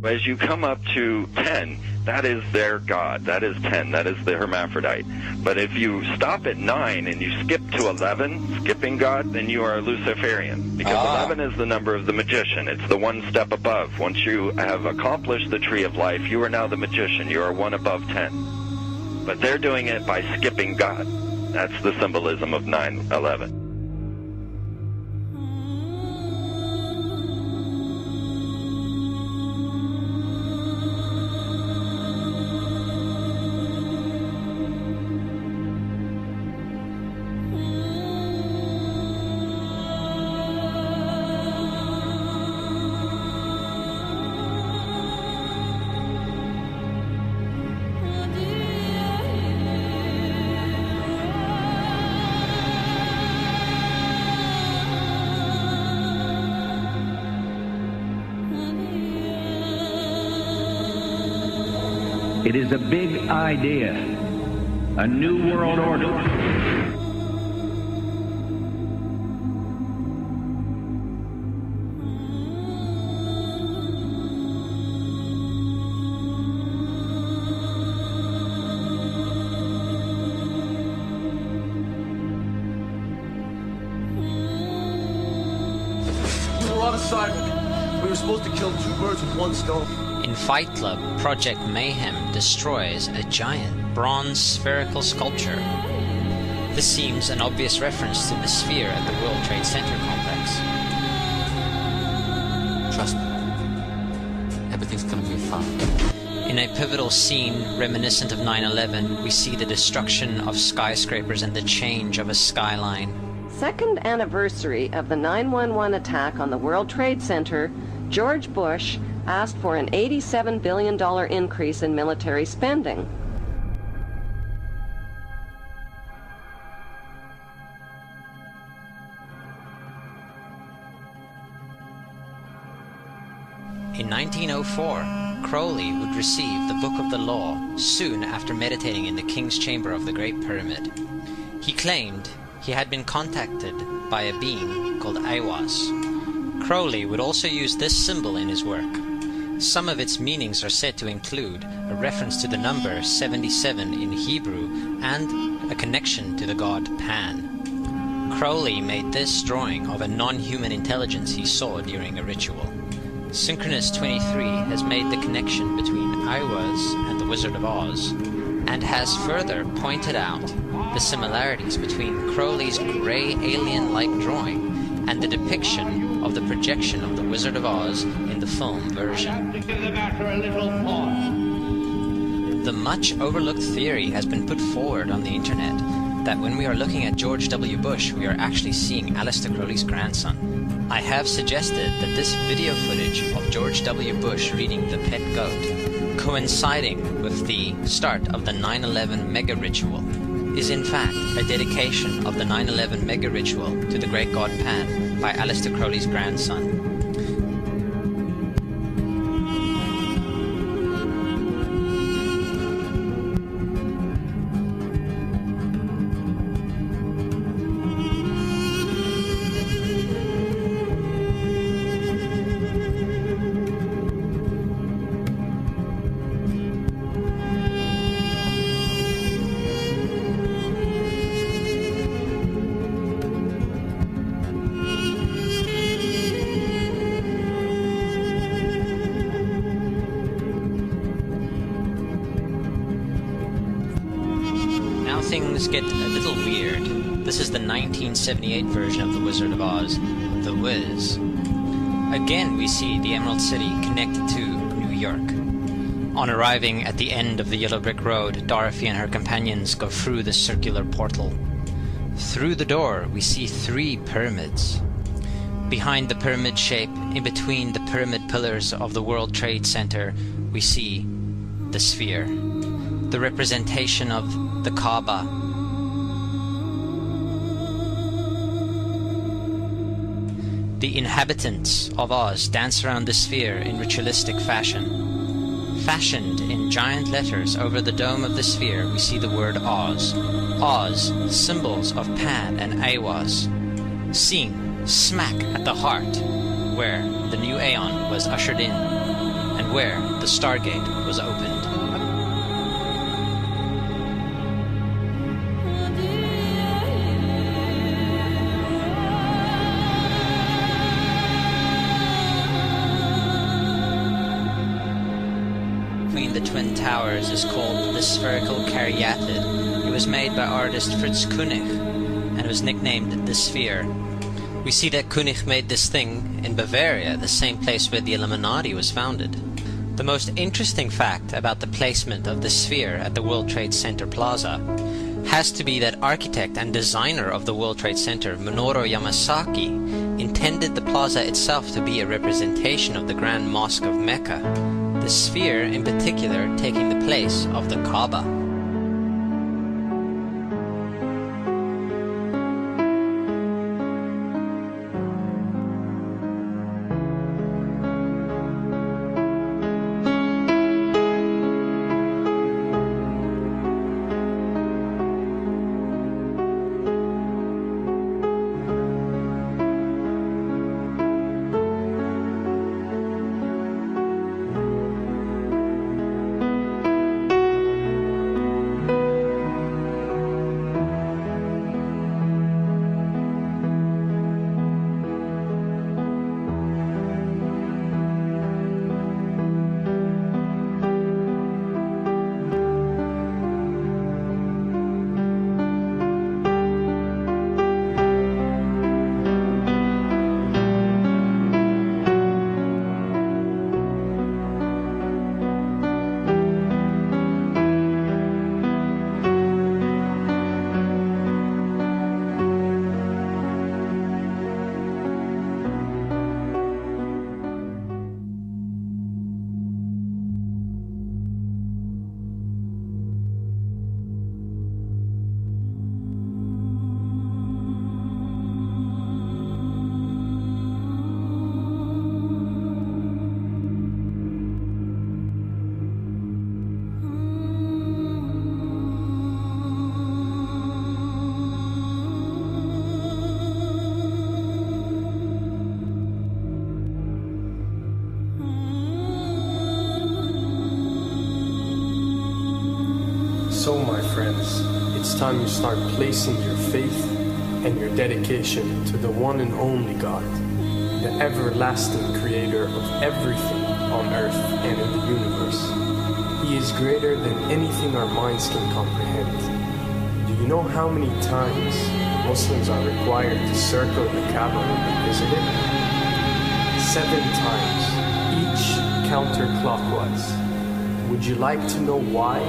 As you come up to 10, that is their god. That is 10. That is the hermaphrodite. But if you stop at 9 and you skip to 11, skipping God, then you are a Luciferian. Because 11 is the number of the magician. It's the one step above. Once you have accomplished the tree of life, you are now the magician. You are one above 10. But they're doing it by skipping God. That's the symbolism of 9/11. It is a big idea, a new world order. We were on assignment. We were supposed to kill two birds with one stone. In Fight Club, Project Mayhem destroys a giant bronze spherical sculpture. This seems an obvious reference to the sphere at the World Trade Center complex. Trust me, everything's gonna be fine. In a pivotal scene reminiscent of 9/11, we see the destruction of skyscrapers and the change of a skyline. Second anniversary of the 9/11 attack on the World Trade Center, George Bush asked for an $87 billion increase in military spending. In 1904, Crowley would receive the Book of the Law soon after meditating in the King's Chamber of the Great Pyramid. He claimed he had been contacted by a being called Aiwass. Crowley would also use this symbol in his work. Some of its meanings are said to include a reference to the number 77 in Hebrew and a connection to the god Pan. Crowley made this drawing of a non-human intelligence he saw during a ritual. Synchronous 23 has made the connection between Aiwass and the Wizard of Oz, and has further pointed out the similarities between Crowley's grey alien-like drawing and the depiction of the projection of the Wizard of Oz in the film version. The much overlooked theory has been put forward on the internet that when we are looking at George W. Bush, we are actually seeing Aleister Crowley's grandson. I have suggested that this video footage of George W. Bush reading The Pet Goat, coinciding with the start of the 9/11 mega ritual, is in fact a dedication of the 9/11 mega ritual to the great god Pan by Aleister Crowley's grandson. Things get a little weird. This is the 1978 version of The Wizard of Oz, The Wiz. Again, we see the Emerald City connected to New York. On arriving at the end of the Yellow Brick Road, Dorothy and her companions go through the circular portal. Through the door, we see 3 pyramids. Behind the pyramid shape, in between the pyramid pillars of the World Trade Center, we see the sphere, the representation of the Kaaba. The inhabitants of Oz dance around the sphere in ritualistic fashion. Fashioned in giant letters over the dome of the sphere, we see the word Oz. Oz, symbols of Pan and Aiwass, seen smack at the heart where the new Aeon was ushered in. and where the Stargate was opened. Between the Twin Towers is called the spherical caryatid. It was made by artist Fritz Koenig and was nicknamed the Sphere. We see that Koenig made this thing in Bavaria, the same place where the Illuminati was founded. The most interesting fact about the placement of the Sphere at the World Trade Center Plaza has to be that architect and designer of the World Trade Center, Minoru Yamasaki, intended the plaza itself to be a representation of the Grand Mosque of Mecca, the Sphere in particular taking the place of the Kaaba. So, my friends, it's time you start placing your faith and your dedication to the one and only God, the everlasting creator of everything on earth and in the universe. He is greater than anything our minds can comprehend. Do you know how many times Muslims are required to circle the Kaaba when they visit it? 7 times, each counterclockwise. Would you like to know why?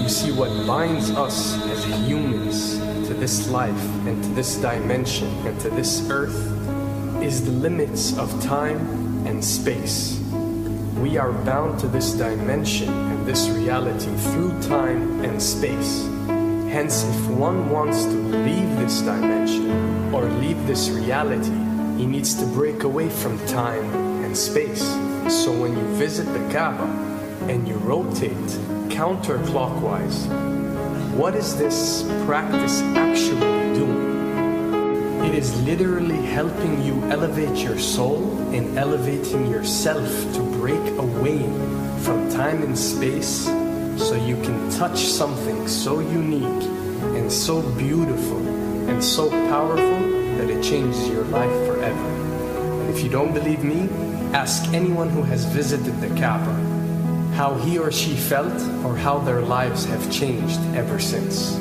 You see, what binds us as humans to this life and to this dimension and to this earth is the limits of time and space. We are bound to this dimension and this reality through time and space. Hence, if one wants to leave this dimension or leave this reality, he needs to break away from time and space. So when you visit the Kaaba and you rotate counterclockwise, what is this practice actually doing? It is literally helping you elevate your soul and elevating yourself to break away from time and space so you can touch something so unique and so beautiful and so powerful that it changes your life forever. And if you don't believe me, ask anyone who has visited the Kaaba how he or she felt or how their lives have changed ever since.